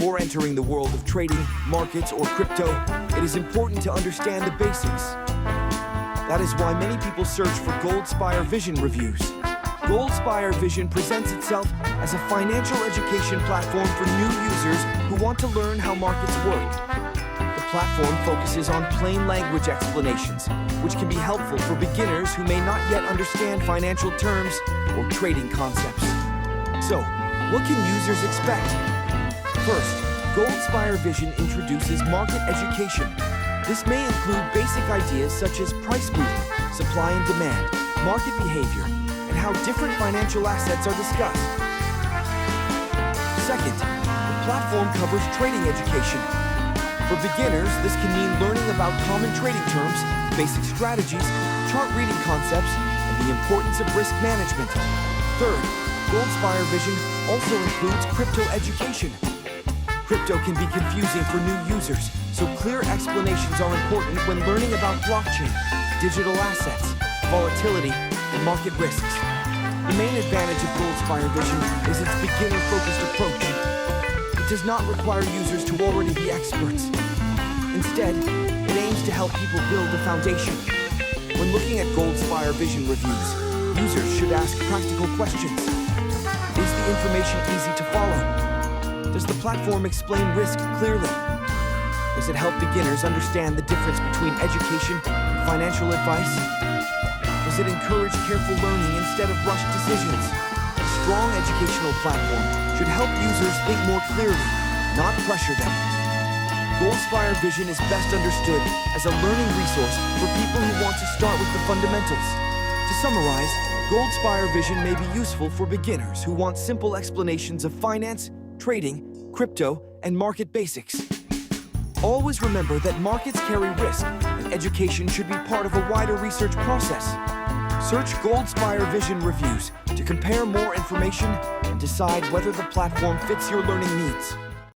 Before entering the world of trading, markets, or crypto, it is important to understand the basics. That is why many people search for Goldspirevision reviews. Goldspirevision presents itself as a financial education platform for new users who want to learn how markets work. The platform focuses on plain language explanations, which can be helpful for beginners who may not yet understand financial terms or trading concepts. So, what can users expect? First, Goldspirevision introduces market education. This may include basic ideas such as price movement, supply and demand, market behavior, and how different financial assets are discussed. Second, the platform covers trading education. For beginners, this can mean learning about common trading terms, basic strategies, chart reading concepts, and the importance of risk management. Third, Goldspirevision also includes crypto education. Crypto can be confusing for new users, so clear explanations are important when learning about blockchain, digital assets, volatility, and market risks. The main advantage of Goldspirevision is its beginner-focused approach. It does not require users to already be experts. Instead, it aims to help people build a foundation. When looking at Goldspirevision reviews, users should ask practical questions. Is the information easy to follow? Does the platform explain risk clearly? Does it help beginners understand the difference between education and financial advice? Does it encourage careful learning instead of rushed decisions? A strong educational platform should help users think more clearly, not pressure them. Goldspirevision is best understood as a learning resource for people who want to start with the fundamentals. To summarize, Goldspirevision may be useful for beginners who want simple explanations of finance, trading, crypto, and market basics. Always remember that markets carry risk, and education should be part of a wider research process. Search Goldspirevision reviews to compare more information and decide whether the platform fits your learning needs.